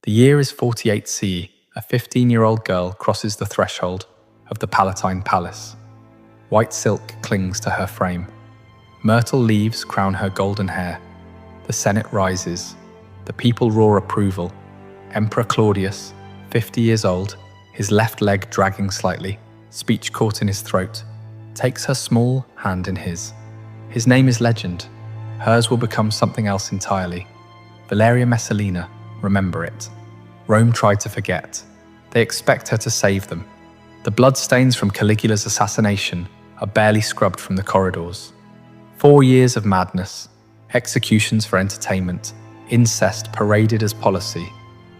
The year is 48 CE. A 15-year-old girl crosses the threshold of the Palatine Palace. White silk clings to her frame. Myrtle leaves crown her golden hair. The Senate rises. The people roar approval. Emperor Claudius, 50 years old, his left leg dragging slightly, speech caught in his throat, takes her small hand in his. His name is legend. Hers will become something else entirely. Valeria Messalina, remember it. Rome tried to forget. They expect her to save them. The bloodstains from Caligula's assassination are barely scrubbed from the corridors. 4 years of madness, executions for entertainment, incest paraded as policy,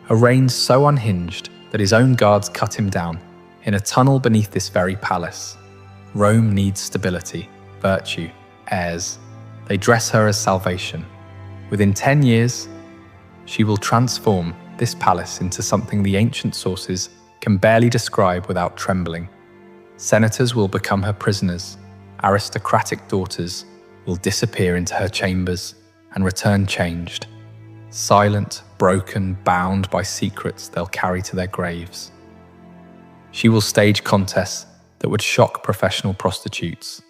a reign so unhinged that his own guards cut him down in a tunnel beneath this very palace. Rome needs stability, virtue, heirs. They dress her as salvation. Within 10 years, she will transform this palace into something the ancient sources can barely describe without trembling. Senators will become her prisoners. Aristocratic daughters will disappear into her chambers and return changed. Silent, broken, bound by secrets they'll carry to their graves. She will stage contests that would shock professional prostitutes.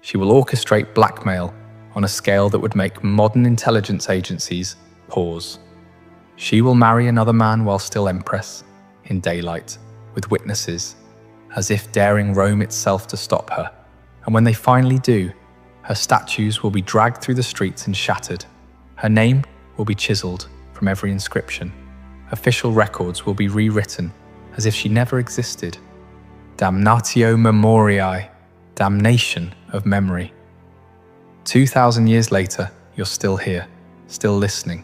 She will orchestrate blackmail on a scale that would make modern intelligence agencies pause. She will marry another man while still empress, in daylight, with witnesses, as if daring Rome itself to stop her. And when they finally do, her statues will be dragged through the streets and shattered. Her name will be chiseled from every inscription. Official records will be rewritten as if she never existed. Damnatio memoriae, damnation of memory. 2,000 years later, you're still here, still listening,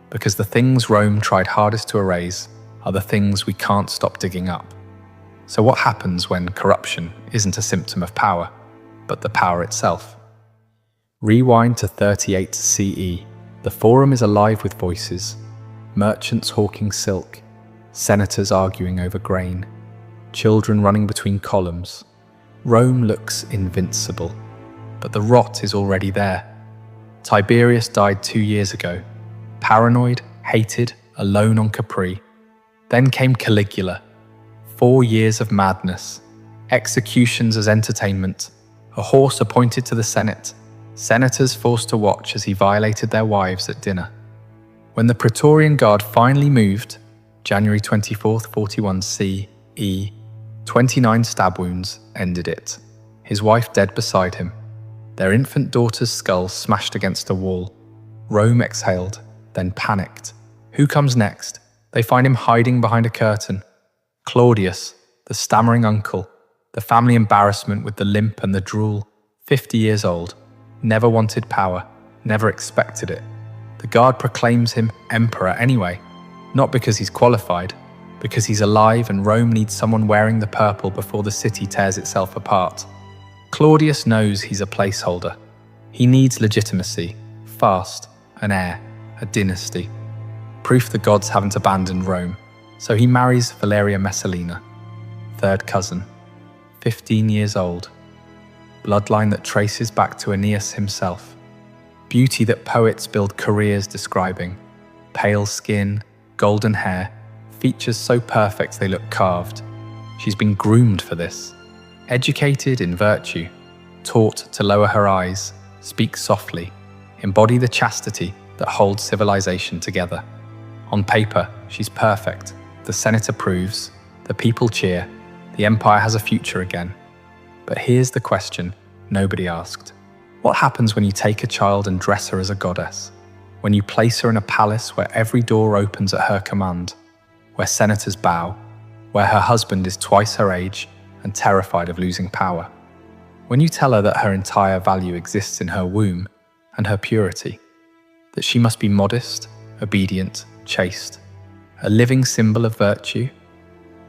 because the things Rome tried hardest to erase are the things we can't stop digging up. So what happens when corruption isn't a symptom of power, but the power itself? Rewind to 38 CE. The forum is alive with voices. Merchants hawking silk, senators arguing over grain, children running between columns. Rome looks invincible, but the rot is already there. Tiberius died 2 years ago, paranoid, hated, alone on Capri. Then came Caligula. 4 years of madness, executions as entertainment, a horse appointed to the Senate, senators forced to watch as he violated their wives at dinner. When the Praetorian Guard finally moved, January 24th, 41 CE, 29 stab wounds ended it. His wife dead beside him. Their infant daughter's skull smashed against a wall. Rome exhaled, then panicked. Who comes next? They find him hiding behind a curtain. Claudius, the stammering uncle, the family embarrassment with the limp and the drool, 50 years old, never wanted power, never expected it. The guard proclaims him emperor anyway, not because he's qualified, because he's alive and Rome needs someone wearing the purple before the city tears itself apart. Claudius knows he's a placeholder. He needs legitimacy, fast, an heir, a dynasty. Proof the gods haven't abandoned Rome. So he marries Valeria Messalina, third cousin, 15 years old, bloodline that traces back to Aeneas himself, beauty that poets build careers describing, pale skin, golden hair, features so perfect they look carved. She's been groomed for this, educated in virtue, taught to lower her eyes, speak softly, embody the chastity that holds civilization together. On paper, she's perfect. The Senate approves, the people cheer, the empire has a future again. But here's the question nobody asked. What happens when you take a child and dress her as a goddess? When you place her in a palace where every door opens at her command, where senators bow, where her husband is twice her age and terrified of losing power? When you tell her that her entire value exists in her womb and her purity, that she must be modest, obedient, chaste, a living symbol of virtue?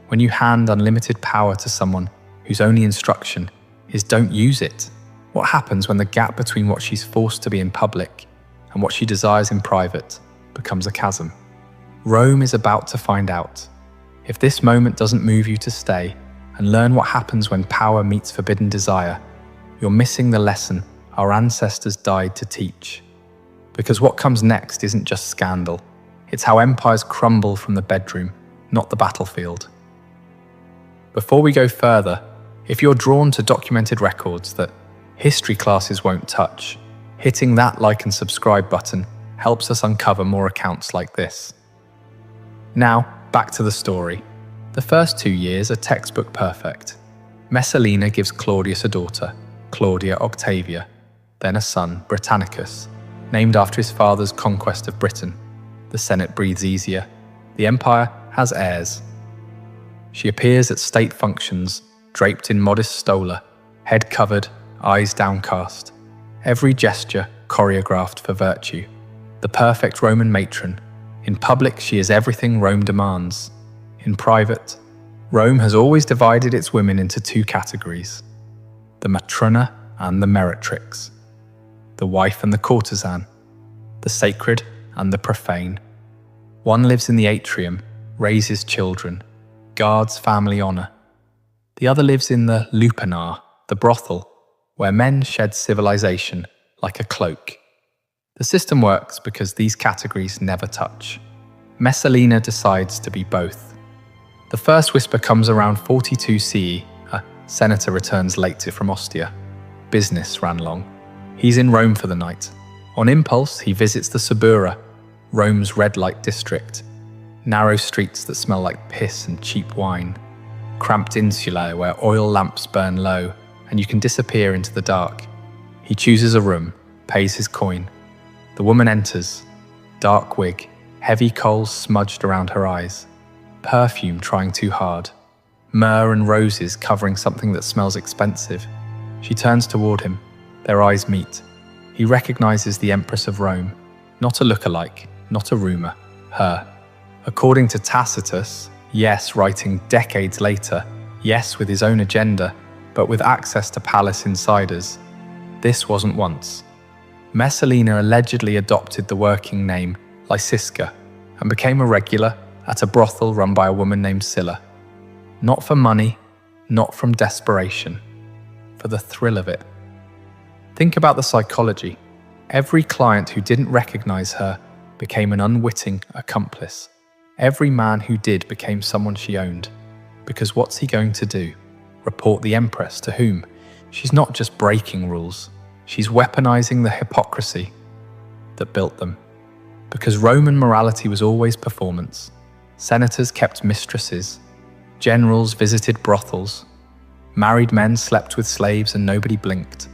When you hand unlimited power to someone whose only instruction is don't use it, what happens when the gap between what she's forced to be in public and what she desires in private becomes a chasm? Rome is about to find out. If this moment doesn't move you to stay and learn what happens when power meets forbidden desire, you're missing the lesson our ancestors died to teach. Because what comes next isn't just scandal, It's how empires crumble from the bedroom, not the battlefield. Before we go further, if you're drawn to documented records that history classes won't touch, hitting that like and subscribe button helps us uncover more accounts like this. Now, back to the story. The first 2 years are textbook perfect. Messalina gives Claudius a daughter, Claudia Octavia, then a son, Britannicus, named after his father's conquest of Britain. The Senate breathes easier. The empire has heirs. She appears at state functions, draped in modest stola, head covered, eyes downcast. Every gesture choreographed for virtue. The perfect Roman matron. In public, she is everything Rome demands. In private, Rome has always divided its women into 2 categories: the matrona and the meretrix, the wife and the courtesan, the sacred and the profane. One lives in the atrium, raises children, guards family honor. The other lives in the lupanar, the brothel, where men shed civilization like a cloak. The system works because these categories never touch. Messalina decides to be both. The first whisper comes around 42 CE. A senator returns late from Ostia. Business ran long. He's in Rome for the night. On impulse, he visits the Subura, Rome's red light district. Narrow streets that smell like piss and cheap wine. Cramped insulae where oil lamps burn low and you can disappear into the dark. He chooses a room, pays his coin. The woman enters. Dark wig, heavy coals smudged around her eyes. Perfume trying too hard. Myrrh and roses covering something that smells expensive. She turns toward him. Their eyes meet. He recognizes the Empress of Rome. Not a look-alike, not a rumor. Her. According to Tacitus, yes, writing decades later, yes, with his own agenda, but with access to palace insiders. This wasn't once. Messalina allegedly adopted the working name Lycisca and became a regular at a brothel run by a woman named Scylla. Not for money, not from desperation, for the thrill of it. Think about the psychology. Every client who didn't recognize her became an unwitting accomplice. Every man who did became someone she owned. Because what's he going to do? Report the Empress to whom? She's not just breaking rules. She's weaponizing the hypocrisy that built them. Because Roman morality was always performance. Senators kept mistresses. Generals visited brothels. Married men slept with slaves and nobody blinked.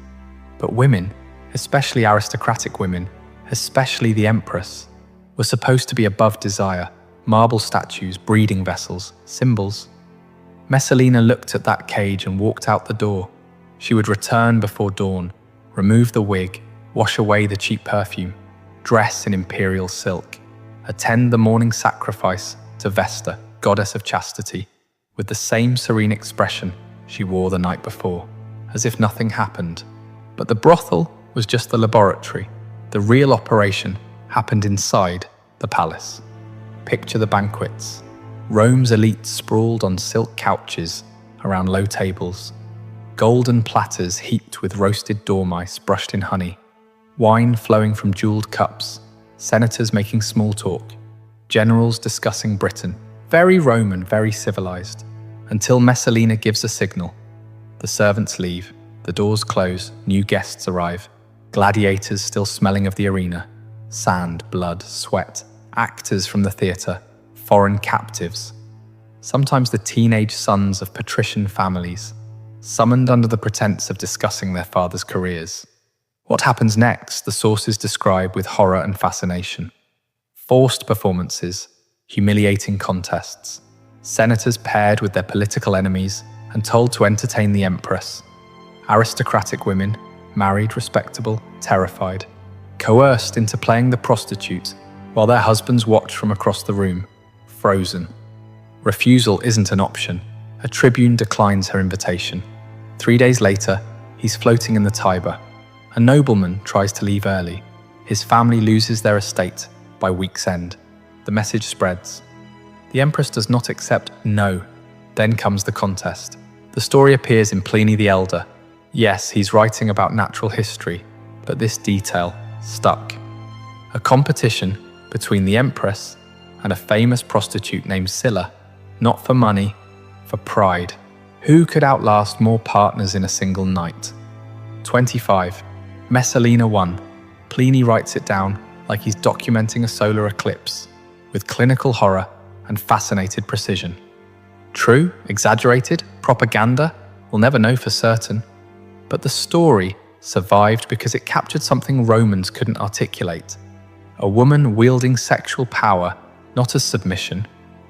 But women, especially aristocratic women, especially the Empress, were supposed to be above desire. Marble statues, breeding vessels, symbols. Messalina looked at that cage and walked out the door. She would return before dawn, remove the wig, wash away the cheap perfume, dress in imperial silk, attend the morning sacrifice to Vesta, goddess of chastity, with the same serene expression she wore the night before, as if nothing happened. But the brothel was just the laboratory. The real operation happened inside the palace. Picture the banquets. Rome's elite sprawled on silk couches around low tables. Golden platters heaped with roasted dormice brushed in honey. Wine flowing from jeweled cups. Senators making small talk. Generals discussing Britain. Very Roman, very civilized. Until Messalina gives a signal. The servants leave. The doors close. New guests arrive. Gladiators still smelling of the arena. Sand, blood, sweat. Actors from the theatre. Foreign captives. Sometimes the teenage sons of patrician families. Summoned under the pretense of discussing their father's careers. What happens next, the sources describe with horror and fascination. Forced performances, humiliating contests, senators paired with their political enemies and told to entertain the Empress. Aristocratic women, married, respectable, terrified, coerced into playing the prostitute while their husbands watch from across the room, frozen. Refusal isn't an option. A tribune declines her invitation. 3 days later, he's floating in the Tiber. A nobleman tries to leave early. His family loses their estate by week's end. The message spreads. The Empress does not accept no. Then comes the contest. The story appears in Pliny the Elder. Yes, he's writing about natural history, but this detail stuck. A competition between the Empress and a famous prostitute named Scylla, not for money, for pride. Who could outlast more partners in a single night? 25. Messalina 1. Pliny writes it down like he's documenting a solar eclipse, with clinical horror and fascinated precision. True? Exaggerated? Propaganda? We'll never know for certain. But the story survived because it captured something Romans couldn't articulate. A woman wielding sexual power, not as submission,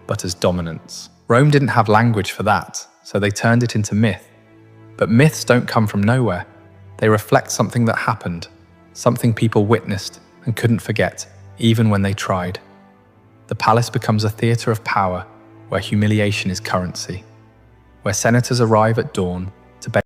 but as dominance. Rome didn't have language for that, so they turned it into myth. But myths don't come from nowhere. They reflect something that happened, something people witnessed and couldn't forget, even when they tried. The palace becomes a theatre of power, where humiliation is currency, where senators arrive at dawn to beg